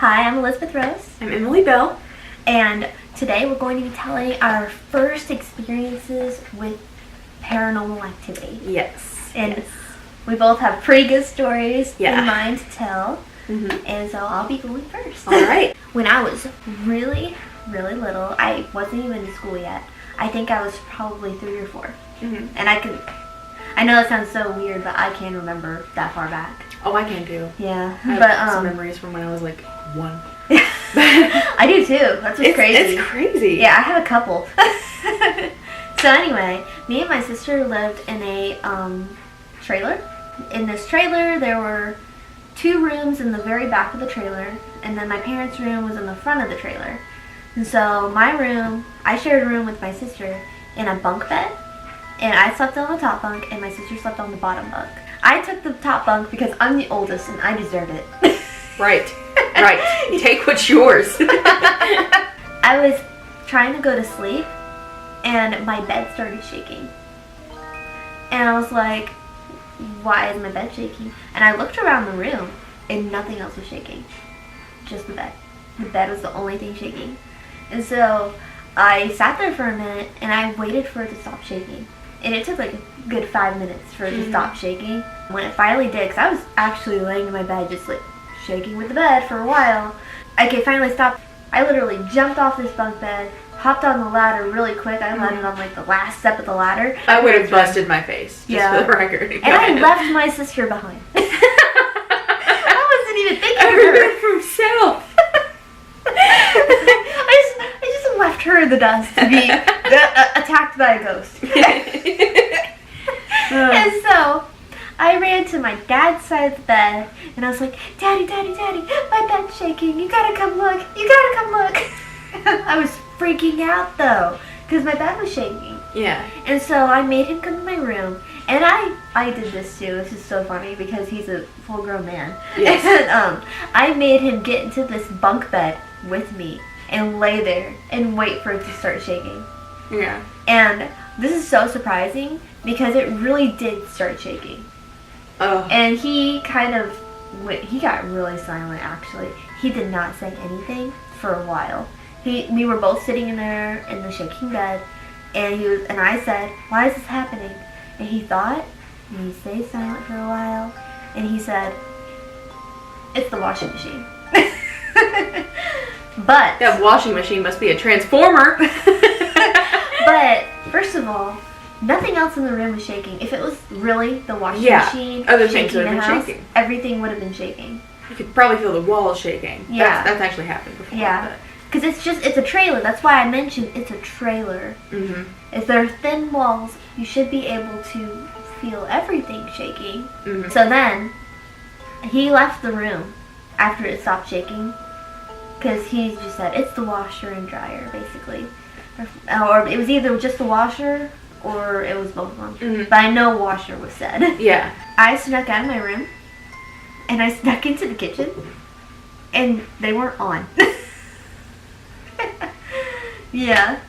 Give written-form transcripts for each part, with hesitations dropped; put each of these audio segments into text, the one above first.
Hi, I'm Elizabeth Rose. I'm Emily Bell. And today we're going to be telling our first experiences with paranormal activity. Yes. And we both have pretty good stories in mind to tell. Mm-hmm. And so I'll be going first. All right. When I was really, really little, I wasn't even in school yet. I think I was probably 3 or 4. Mm-hmm. And I know that sounds so weird, but I can remember that far back. Oh, I can too. Yeah. I have some memories from when I was like 1. I do too. That's what's crazy. It's crazy. Yeah, I have a couple. So anyway, me and my sister lived in a trailer. In this trailer, there were 2 rooms in the very back of the trailer, and then my parents' room was in the front of the trailer. And so my room, I shared a room with my sister in a bunk bed, and I slept on the top bunk, and my sister slept on the bottom bunk. I took the top bunk because I'm the oldest, and I deserve it. Right. Take what's yours. I was trying to go to sleep, and my bed started shaking. And I was like, why is my bed shaking? And I looked around the room, and nothing else was shaking. Just the bed. The bed was the only thing shaking. And so I sat there for a minute, and I waited for it to stop shaking. And it took like a good 5 minutes for it to stop shaking. When it finally did, because I was actually laying in my bed just like shaking with the bed for a while, it finally stopped. I literally jumped off this bunk bed, hopped on the ladder really quick. I landed on like the last step of the ladder. I would have busted my face, just for the record. And I left my sister behind. I wasn't even thinking of her. For himself. I just left her in the dust to be attacked by a ghost. And so I ran to my dad's side of the bed, and I was like, Daddy, my bed's shaking. You gotta come look. I was freaking out though, because my bed was shaking. Yeah. And so I made him come to my room, and I did this too. This is so funny because he's a full-grown man. Yes. And I made him get into this bunk bed with me and lay there and wait for it to start shaking. Yeah. And this is so surprising because it really did start shaking. Oh. And he got really silent actually. He did not say anything for a while. We were both sitting in there in the shaking bed, and I said, "Why is this happening?" And he thought, and he stayed silent for a while, and he said, "It's the washing machine." But that washing machine must be a transformer. But first of all, nothing else in the room was shaking. If it was really the washing machine other things shaking would the have been house, shaking. Everything would have been shaking. You could probably feel the walls shaking. Yeah. That's actually happened before. Yeah. Because it's a trailer. That's why I mentioned it's a trailer. Mm-hmm. If there are thin walls, you should be able to feel everything shaking. Mm-hmm. So then, he left the room after it stopped shaking. Because he just said, it's the washer and dryer, basically. Or it was either just the washer, or it was both of them. Mm-hmm. But I know washer was said. Yeah. I snuck out of my room, and I snuck into the kitchen, and they weren't on. Yeah.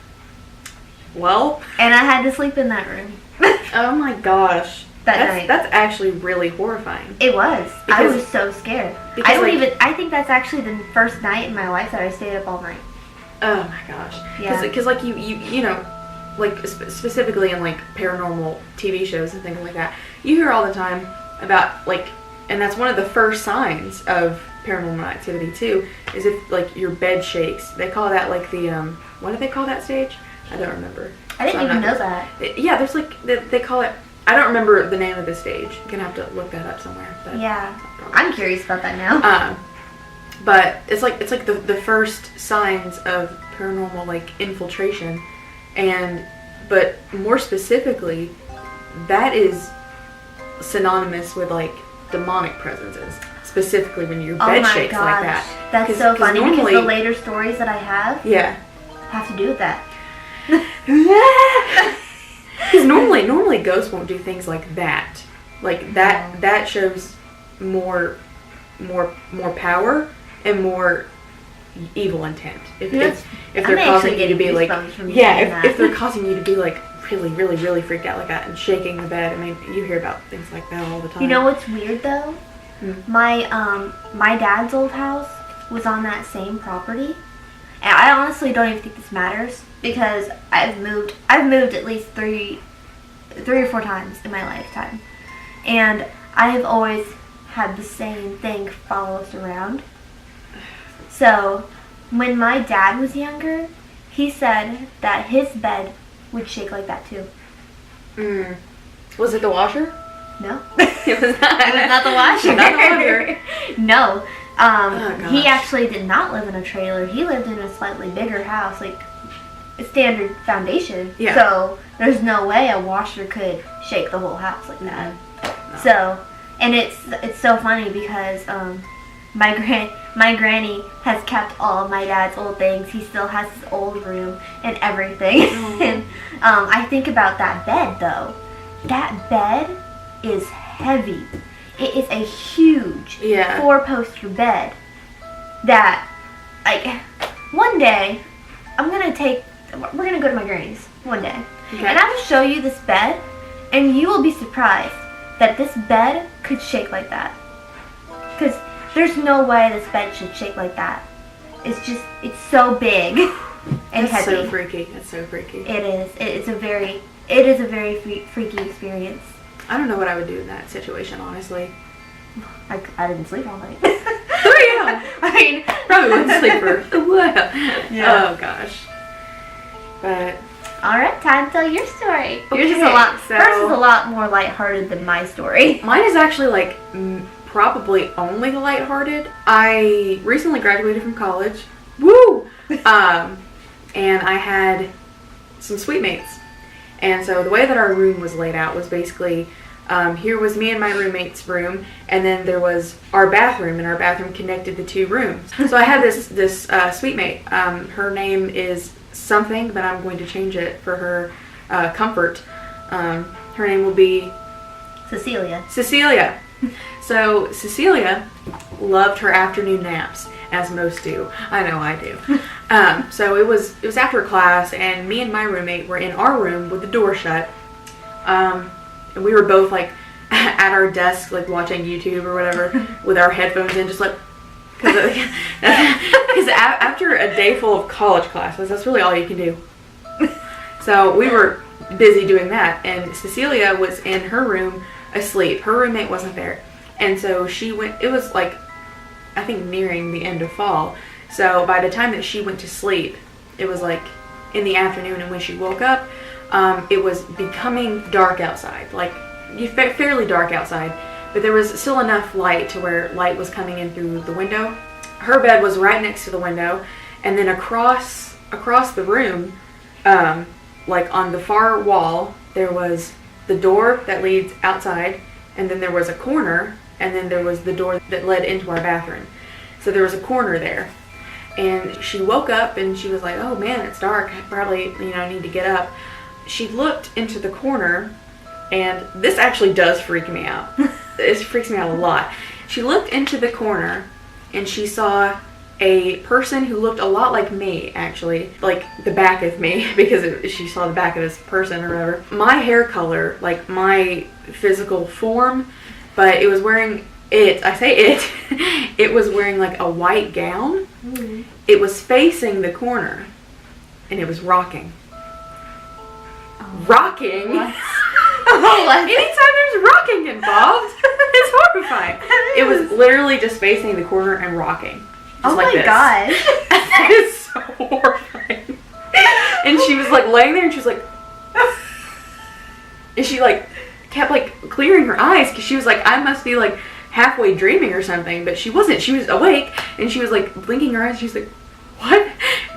Well. And I had to sleep in that room. Oh my gosh. Night. That's actually really horrifying. It was. I was so scared. I think that's actually the first night in my life that I stayed up all night. Oh my gosh. Yeah. Because like you know, like specifically in like paranormal TV shows and things like that, you hear all the time about like, and that's one of the first signs of paranormal activity too, is if like your bed shakes. They call that like the what do they call that stage? I don't remember. I didn't even know that. Yeah, there's like they call it. I don't remember the name of the stage. I'm gonna have to look that up somewhere. But yeah, I'm curious about that now. But it's like the first signs of paranormal like infiltration, but more specifically, that is synonymous with like demonic presences. Specifically when your bed shakes like that. That's so funny because the later stories that I have have to do with that. Because normally ghosts won't do things like that. Like that shows more power and more evil intent. If they're causing you to be like if they're causing you to be like really freaked out like that and shaking the bed. I mean, you hear about things like that all the time. You know what's weird though? My dad's old house, was on that same property. And I honestly don't even think this matters because I've moved at least three or four times in my lifetime. And I have always had the same thing follow us around. So, when my dad was younger, he said that his bed would shake like that too. Was it the washer? No. It was not. It was not the washer. Not the washer. No. Oh, he actually did not live in a trailer. He lived in a slightly bigger house, like a standard foundation. Yeah. So there's no way a washer could shake the whole house like that. No. So, and it's so funny because my granny has kept all of my dad's old things. He still has his old room and everything. And I think about that bed though. That bed is heavy. It is a huge 4-poster bed that, like, one day we're gonna go to my granny's one day, and I will show you this bed, and you will be surprised that this bed could shake like that. Because there's no way this bed should shake like that. It's so big and That's heavy. so freaky. That's so freaky. It is. It is a very freaky experience. I don't know what I would do in that situation, honestly. I didn't sleep all night. Oh yeah. I mean, Probably wouldn't sleep for a while. Yeah. Oh gosh. But all right, time to tell your story. Yours Okay, is hers is a lot more lighthearted than my story. mine is actually like probably only lighthearted. I recently graduated from college. Woo! And I had some suite mates. And so the way that our room was laid out was basically, here was me and my roommate's room, and then there was our bathroom, and our bathroom connected the two rooms. So I had this suite mate. Her name is something, but I'm going to change it for her comfort. Her name will be Cecilia. Cecilia. So Cecilia loved her afternoon naps, as most do. I know I do. So it was after class, and me and my roommate were in our room with the door shut. And we were both like at our desks, like watching YouTube or whatever, with our headphones in, just like because after a day full of college classes, that's really all you can do. So we were busy doing that, and Cecilia was in her room asleep. Her roommate wasn't there, and so she went. It was like, I think, nearing the end of fall. So by the time that she went to sleep, it was like in the afternoon, and when she woke up, it was becoming dark outside, like fairly dark outside, but there was still enough light to where light was coming in through the window. Her bed was right next to the window, and then across the room, like on the far wall, there was the door that leads outside, and then there was a corner, and then there was the door that led into our bathroom. So there was a corner there. And she woke up and she was like, oh man, it's dark. I probably, need to get up. She looked into the corner, and this actually does freak me out. It freaks me out a lot. She looked into the corner and she saw a person who looked a lot like me, actually, like the back of me, because she saw the back of this person or whatever. My hair color, like my physical form, but it was wearing it was wearing like a white gown. Mm-hmm. It was facing the corner, and it was rocking. Oh, rocking? What? Anytime there's rocking involved, it's horrifying. It was literally just facing the corner and rocking. Oh like my gosh. That is so horrifying. And she was like laying there, and she was like, and she like kept like clearing her eyes, because she was like, I must be like halfway dreaming or something, but she wasn't. She was awake, and she was like blinking her eyes. She's like, what?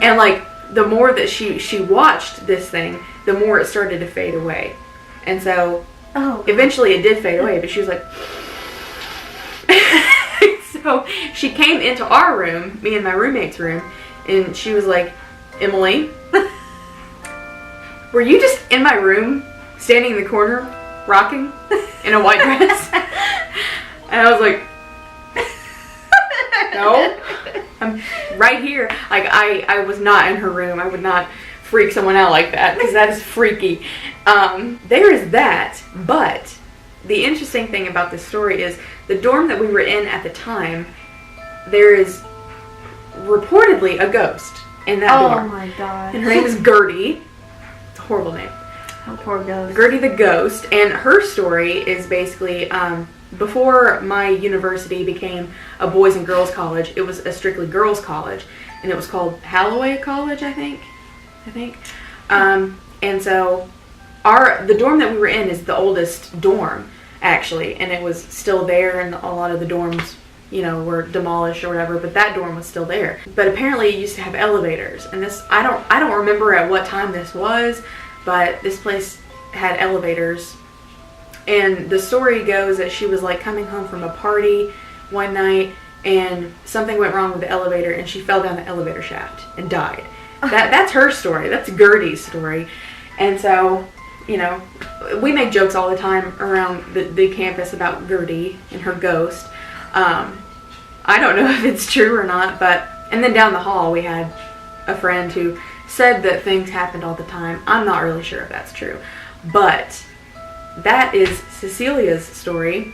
And like the more that she watched this thing, the more it started to fade away. And so eventually it did fade away, but she was like, so she came into our room, me and my roommate's room, and she was like, Emily, were you just in my room, standing in the corner, rocking, in a white dress? And I was like, no, I'm right here. Like, I was not in her room. I would not freak someone out like that, because that is freaky. There is that, but the interesting thing about this story is the dorm that we were in at the time, there is reportedly a ghost in that dorm. Oh my god. And her name is Gertie. It's a horrible name. Oh, poor ghost. Gertie the ghost. And her story is basically, before my university became a boys and girls college, it was a strictly girls college. And it was called Halloway College, I think. And so the dorm that we were in is the oldest dorm, actually. And it was still there, and a lot of the dorms, you know, were demolished or whatever, but that dorm was still there. But apparently it used to have elevators. And this, I don't remember at what time this was, but this place had elevators. And the story goes that she was like coming home from a party one night, and something went wrong with the elevator, and she fell down the elevator shaft and died. That's her story. That's Gertie's story. And so, you know, we make jokes all the time around the campus about Gertie and her ghost. I don't know if it's true or not, but, and then down the hall we had a friend who said that things happened all the time. I'm not really sure if that's true, but that is Cecilia's story.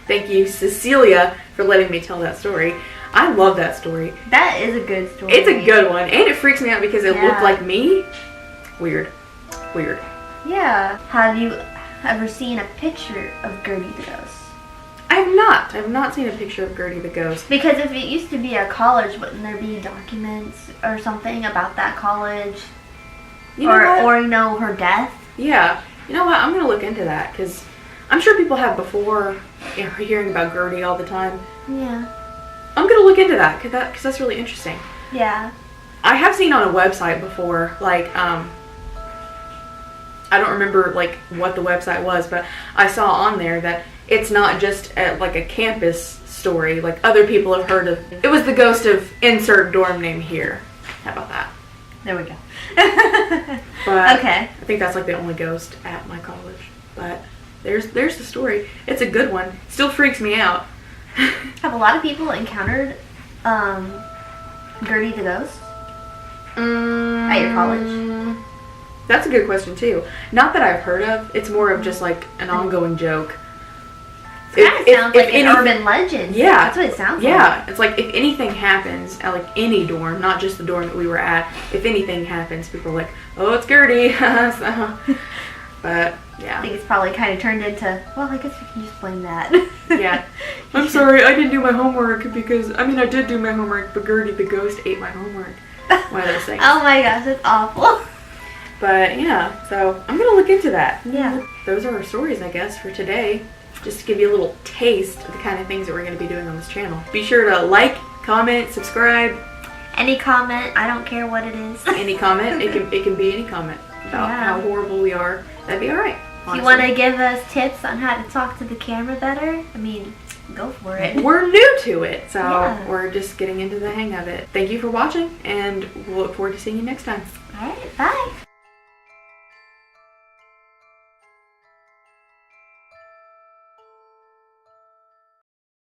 Thank you, Cecilia, for letting me tell that story. I love that story. That is a good story. It's a good one, and it freaks me out because it looked like me. Weird. Yeah. Have you ever seen a picture of Gertie the ghost? I have not. I have not seen a picture of Gertie the ghost. Because if it used to be a college, wouldn't there be documents or something about that college? You know what? Or, you know, her death? Yeah. You know what? I'm going to look into that, because I'm sure people have before, you know, hearing about Gertie all the time. Yeah. I'm going to look into that, because that's really interesting. Yeah. I have seen on a website before, like, I don't remember, like, what the website was, but I saw on there that it's not just like a campus story. Like, other people have heard of. It was the ghost of insert dorm name here. How about that? There we go. But okay. I think that's like the only ghost at my college. But there's the story. It's a good one. Still freaks me out. Have a lot of people encountered Gertie the ghost at your college? That's a good question too. Not that I've heard of. It's more of just like an ongoing joke. It kind of sounds like an urban legend. Yeah. That's what it sounds like. Yeah. It's like if anything happens at like any dorm, not just the dorm that we were at, if anything happens, people are like, oh, it's Gertie. So, but yeah. I think it's probably kind of turned into, well, I guess we can just blame that. Yeah. I'm sorry, I didn't do my homework because, I mean, I did do my homework, but Gertie the ghost ate my homework. One of those things. Oh my gosh, that's awful. But yeah, so I'm going to look into that. Yeah. Those are our stories, I guess, for today. Just to give you a little taste of the kind of things that we're going to be doing on this channel. Be sure to like, comment, subscribe. Any comment, I don't care what it is. Any comment, it can be any comment about how horrible we are. That'd be alright. If you want to give us tips on how to talk to the camera better, I mean, go for it. We're new to it, so we're just getting into the hang of it. Thank you for watching, and we'll look forward to seeing you next time. Alright, bye.